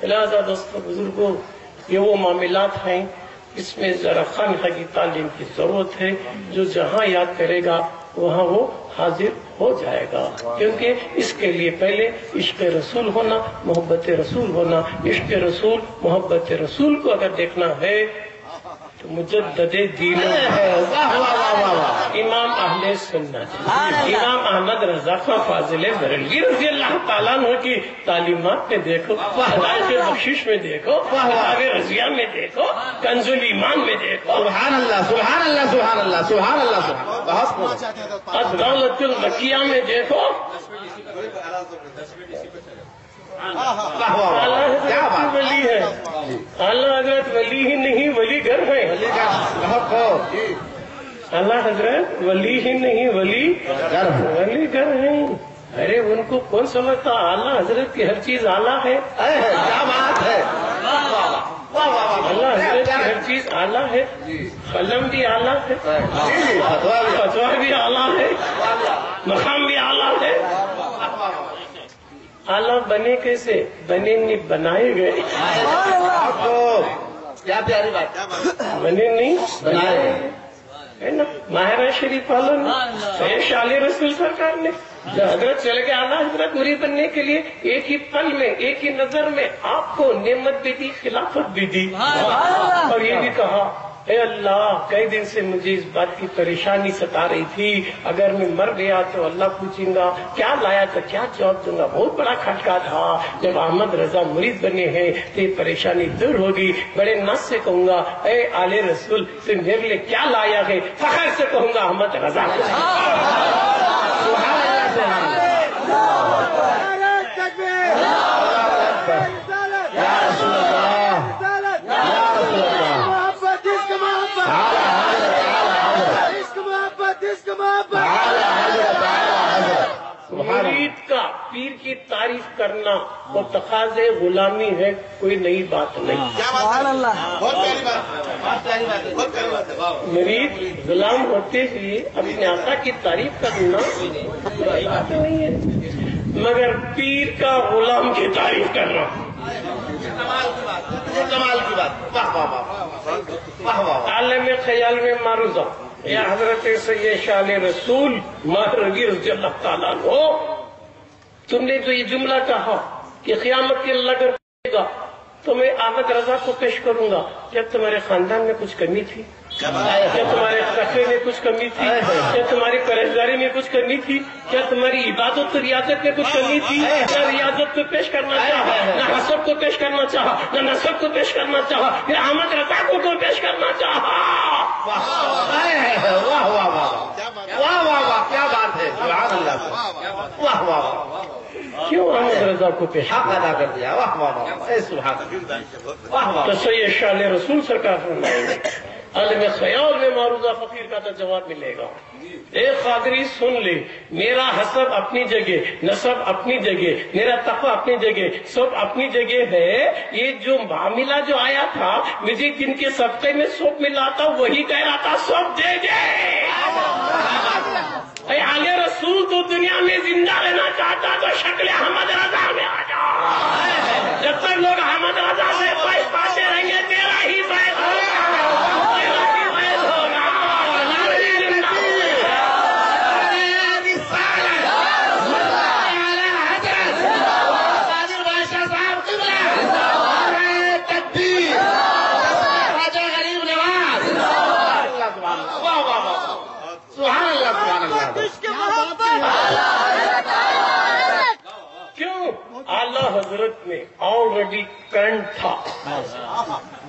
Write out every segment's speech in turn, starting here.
لہٰذا دوستوں بزرگوں، یہ وہ معاملات ہیں اس میں ذرا خانقاہ کی تعلیم کی ضرورت ہے. جو جہاں یاد کرے گا وہاں وہ حاضر ہو جائے گا، کیونکہ اس کے لیے پہلے عشق رسول ہونا، محبت رسول ہونا. عشق رسول، محبت رسول کو اگر دیکھنا ہے تو مجدد دین امام اہل سنت امام احمد رضا خاں فاضل بریلوی رضی اللہ تعالیٰ عنہ کی تعلیمات میں دیکھو، ہدایت بخشش میں دیکھو، کتاب رضیہ میں دیکھو، کنز الایمان میں دیکھو. سبحان اللہ سبحان اللہ سبحان اللہ سبحان اللہ سبحان اللہ. الدولۃ المکیہ میں دیکھو. کیا بات ولی ہے. اللہ حضرت ولی ہی نہیں، ولی گھر ہے. اللہ حضرت ولی ہی نہیں، ولی گھر ہے. ارے ان کو کون سمجھتا اعلیٰ حضرت کی ہر چیز اعلیٰ ہے. کیا بات ہے. اللہ حضرت کی ہر چیز اعلیٰ ہے. قلم بھی اعلیٰ ہے، فتویٰ بھی اعلیٰ ہے، مقام بھی اعلیٰ ہے. اعلیٰ بنے کیسے؟ بنے نہیں، بنائے گئے. کیا پیاری بات. بنے نہیں، بنائے ہے نا. ماہرہ شریف والوں نے، شال رسول سرکار نے حضرت چلے گئے اعلیٰ حضرت مرید بننے کے لیے، ایک ہی پل میں، ایک ہی نظر میں آپ کو نعمت بھی دی، خلافت بھی دی، اور یہ بھی کہا اے اللہ کئی دن سے مجھے اس بات کی پریشانی ستا رہی تھی، اگر میں مر گیا تو اللہ پوچھیں گا کیا لایا تو کیا جواب دوں گا. بہت بڑا کھٹکا تھا. جب احمد رضا مرید بنے ہیں تو یہ پریشانی دور ہوگی. بڑے ناز سے کہوں گا اے آل رسول تم میرے لیے کیا لایا ہے، فخر سے کہوں گا احمد رضا کو. مرید کا پیر کی تعریف کرنا اور تقاضے غلامی ہے، کوئی نئی بات نہیں. مرید غلام ہوتے ہوئے اپنے آقا کی تعریف کرنا نئی بات نہیں ہے، مگر پیر کا غلام کی تعریف کرنا کمال کی بات. عالم خیال میں معروضہ یا حضرت سید شال رسول مہروی رضی اللہ تعالیٰ عنہ، تم نے جو یہ جملہ کہا کہ قیامت کے اللہ اگر کرے گا تو میں احمد رضا کو پیش کروں گا. کیا تمہارے خاندان میں کچھ کمی تھی؟ کیا تمہارے تقوی میں کچھ کمی تھی؟ کیا تمہاری پرہیزگاری میں کچھ کمی تھی؟ کیا تمہاری عبادت و ریاضت میں کچھ کمی تھی؟ نہ ریاضت کو پیش کرنا چاہا، نہ حسب کو پیش کرنا چاہا، نہ نسب کو پیش کرنا چاہا، پھر احمد رضا کو پیش کرنا چاہا. واہ واہ واہ واہ واہ واہ کیا بات ہے. سبحان اللہ. واہ واہ. کیوں احمد رضا کو پیش حق ادا کر دیا. واہ واہ واہ. سبحان اللہ. واہ واہ. تو سید شال رسول سرکار فرمائیں گے عالم خیال میں معروضہ فقیر کا تو جواب ملے گا. ایک قادری سن لے، میرا حسب اپنی جگہ، نسب اپنی جگہ، میرا تقوی اپنی جگہ، سب اپنی جگہ ہے. یہ جو معاملہ جو آیا تھا مجھے جن کے صدقے میں سب ملا تھا وہی کہہ رہا تھا سب دے دے. اے آل رسول تو دنیا میں زندہ رہنا چاہتا تو شکل احمد رضا میں آ جا. جب تک لوگ احمد رضا سے فیض پاتے رہیں گے تیرا ہی فیض ہوگا. کیوں؟ اعلیٰ حضرت میں آلریڈی کرنٹ تھا،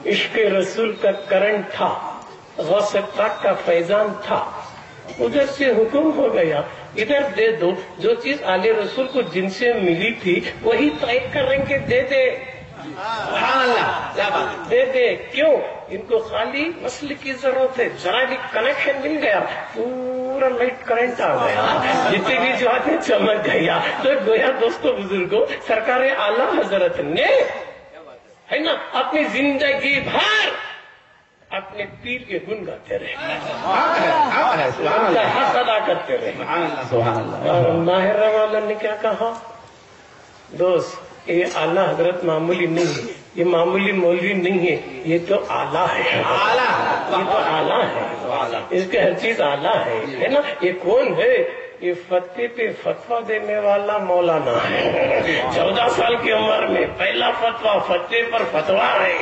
عشق رسول کا کرنٹ تھا، غوث پاک کا فیضان تھا. ادھر سے حکم ہو گیا ادھر دے دو. جو چیز آل رسول کو جن سے ملی تھی وہی طے کر رہیں گے دے دے. دے دے. کیوں؟ ان کو خالی مسئلے کی ضرورت ہے. ذرا بھی کنیکشن مل گیا پورا لائٹ کرنٹ آ گیا، جتنی بھی جو آتے چمک گیا. تو گویا دوستوں بزرگوں سرکار اعلیٰ حضرت نے ہے نا اپنی زندگی بھر اپنے پیر کے گن گاتے رہے، حق ادا کرتے رہے. اور ماہر والا نے کیا کہا؟ دوست یہ اعلیٰ حضرت معمولی نہیں ہے، یہ معمولی مولوی نہیں ہے، یہ تو اعلیٰ ہے، یہ تو اعلیٰ ہے، اس کی ہر چیز اعلیٰ ہے نا۔ یہ کون ہے؟ یہ فتوے پہ فتویٰ دینے والا مولانا ہے۔ 14 سال کی عمر میں پہلا فتویٰ، فتوے پر فتویٰ ہے،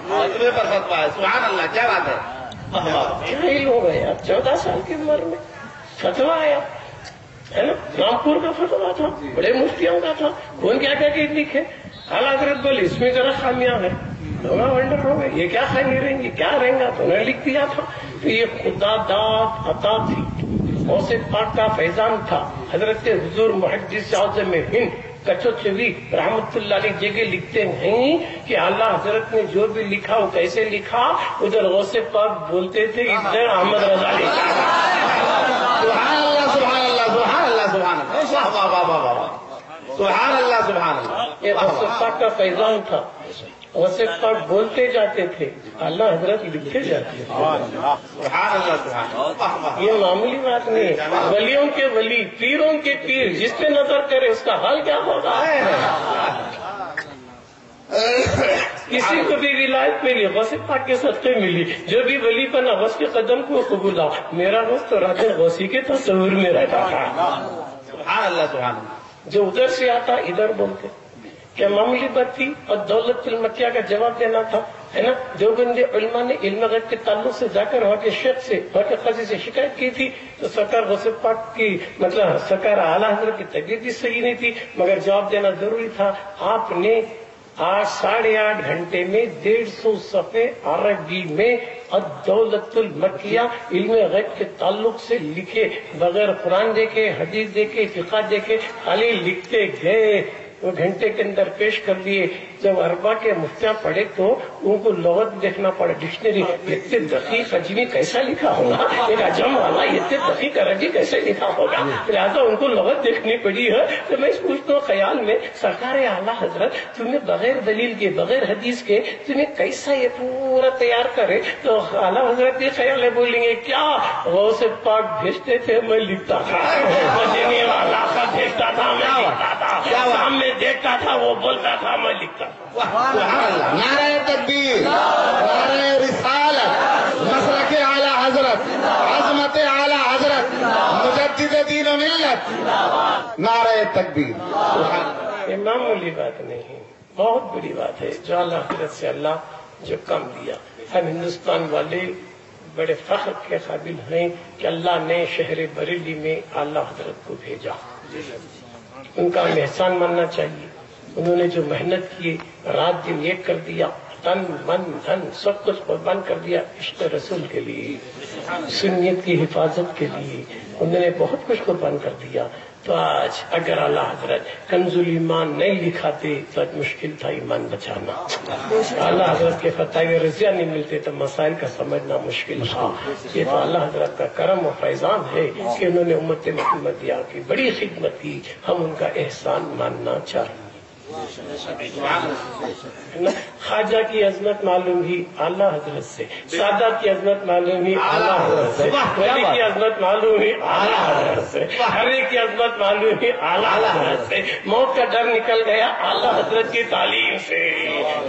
فتوے پر فتویٰ ہے۔ سبحان اللہ، کیا بات ہے۔ جاہل ہو گئے آپ، 14 سال کی عمر میں فتویٰ آیا ہے نا۔ رامپور کا فتویٰ تھا، بڑے مفتیوں کا تھا، کون کیا کہہ کے لکھے۔ اعلیٰ حضرت بولے اس میں ذرا خامیاں ہیں، ونڈر ہو گئے، یہ کیا خامی رہیں گی، کیا رہیں گا، تو انہوں نے لکھ دیا تھا۔ تو یہ خدا داد عطا تھی، غوث پاک کا فیضان تھا۔ حضرت حضور محدث اعظم ہند کچوچوی رحمت اللہ علیہ جگہ لکھتے ہیں کہ اعلیٰ حضرت نے جو بھی لکھا وہ کیسے لکھا، ادھر غوث پاک بولتے تھے، ادھر احمد رضا لکھا۔ سبحان اللہ، سبحان اللہ، سبحان اللہ، سبحان اللہ، واہ واہ واہ واہ واہ، سبحان اللہ، سبحان اللہ۔ یہ غوث پاک کا فیضان تھا، غوث پاک بولتے جاتے تھے، اعلیٰ حضرت لکھتے جاتے تھے۔ سبحان اللہ، سبحان اللہ۔ یہ معمولی بات نہیں ہے، ولیوں کے ولی، پیروں کے پیر، جس پہ نظر کرے اس کا حال کیا ہوگا۔ کسی کو بھی ولایت ملی، غوث پاک کے صدقے ملی، جو بھی ولی بنا غوث کے قدم کو قبولا۔ میرا غوث تو رات غوثی کے تصور میں رہتا تھا۔ سبحان اللہ، سبحان اللہ۔ جو ادھر سے آتا ادھر بولتے، کیا معمولی بات تھی۔ اور دولت المکیہ کا جواب دینا تھا، ہے نا۔ دیوبندی علماء نے علم غیب کے تعلق سے جا کر وہاں کے شیخ سے، وہاں کے قاضی سے شکایت کی تھی، تو سرکار غوث پاک کی مطلب سرکار اعلیٰ حضرت کی طبیعت بھی صحیح نہیں تھی، مگر جواب دینا ضروری تھا۔ آپ نے 8.5 گھنٹے میں 150 صفحے عربی میں الدولت المکیہ علم غیب کے تعلق سے لکھے، بغیر قرآن دیکھے، حدیث دیکھے، فقہ دیکھے، خالی لکھتے گئے، وہ گھنٹے کے اندر پیش کر دیے۔ جب اربا کے مفتیاں پڑھے تو ان کو لغت دیکھنا پڑا، ڈکشنری، اتنے دقیق عجمی کیسا لکھا ہوگا، ایک عجم والا اتنے دقیق عربی کیسے لکھا ہوگا، لہٰذا ان کو لغت دیکھنی پڑی ہے۔ تو میں پوچھتا ہوں خیال میں، سرکار اعلیٰ حضرت تمہیں بغیر دلیل کے، بغیر حدیث کے تمہیں کیسا یہ پورا تیار کرے؟ تو اعلیٰ حضرت یہ خیال ہے بولیں گے کیا غوث پاک بھیجتے تھے میں لکھتا تھا، مدینے والا کا بھیجتا تھا میں لکھتا تھا، سامنے دیکھتا تھا وہ بولتا تھا میں لکھتا تھا۔ نعرہ تکبیر، نعرہ رسالت، مسلک اعلیٰ حضرت، عظمت اعلیٰ حضرت، مجدد دین و ملت، نعرہ تکبیر۔ یہ معمولی بات نہیں ہے، بہت بڑی بات ہے جو اعلیٰ حضرت سے اللہ جو کم دیا۔ ہم ہندوستان والے بڑے فخر کے قابل ہیں کہ اللہ نے شہر بریلی میں اعلیٰ حضرت کو بھیجا، ان کا ہمیں احسان ماننا چاہیے۔ انہوں نے جو محنت کی، رات دن ایک کر دیا، تن من دھن سب کچھ قربان کر دیا عشق رسول کے لیے، سنیت کی حفاظت کے لیے، انہوں نے بہت کچھ قربان کر دیا۔ تو آج اگر اعلیٰ حضرت کنز ایمان نہیں لکھاتے تو آج مشکل تھا ایمان بچانا۔ اعلیٰ حضرت کے فتاوی رضیہ نہیں ملتے تو مسائل کا سمجھنا مشکل تھا۔ یہ تو اعلیٰ حضرت کا کرم و فیضان ہے کہ انہوں نے امت محمدیہ کی بڑی خدمت کی، ہم ان کا احسان ماننا چاہیے۔ خواجہ کی عظمت معلوم ہی اعلیٰ حضرت سے، سادات کی عظمت معلوم ہی اعلیٰ حضرت سے، ولی کی عظمت معلوم ہی اعلیٰ حضرت سے، ہر ایک کی عظمت معلوم ہی اعلیٰ حضرت سے۔ موت کا ڈر نکل گیا اعلیٰ حضرت کی تعلیم سے۔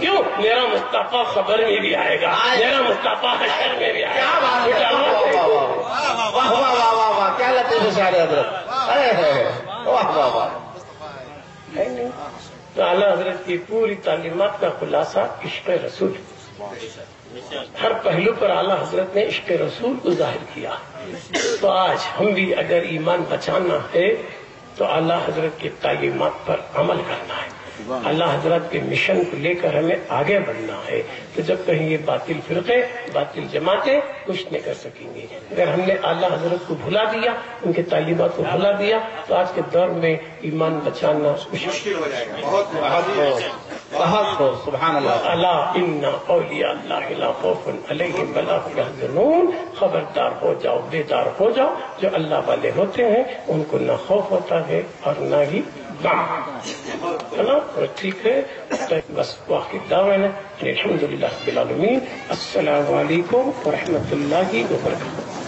کیوں؟ میرا مصطفیٰ خبر میں بھی آئے گا، میرا مصطفیٰ حشر میں بھی آئے گا۔ واہ واہ واہ واہ واہ، کیا لطیف اشارے حضرت، واہ واہ واہ۔ تو اعلیٰ حضرت کی پوری تعلیمات کا خلاصہ عشق رسول، ہر پہلو پر اعلیٰ حضرت نے عشق رسول کو ظاہر کیا۔ تو آج ہم بھی اگر ایمان بچانا ہے تو اعلیٰ حضرت کی تعلیمات پر عمل کرنا ہے، اللہ حضرت کے مشن کو لے کر ہمیں آگے بڑھنا ہے۔ تو جب کہیں یہ باطل فرقے، باطل جماعتیں کچھ نہیں کر سکیں گے۔ اگر ہم نے اعلیٰ حضرت کو بھلا دیا، ان کے تعلیمات کو بھلا دیا تو آج کے دور میں ایمان بچانا مشکل ہو جائے گا۔ بہت سبحان اللہ۔ الا ان اولیاء اللہ لا خوف علیہم ولا هم يحزنون، خبردار ہو جاؤ، بیدار ہو جاؤ، جو اللہ والے ہوتے ہیں ان کو نہ خوف ہوتا ہے اور نہ ہی غم۔ اور ٹھیک ہے، بس واقعی دعویٰ الحمدللہ رب العالمین۔ السلام علیکم ورحمۃ اللہ وبرکاتہ۔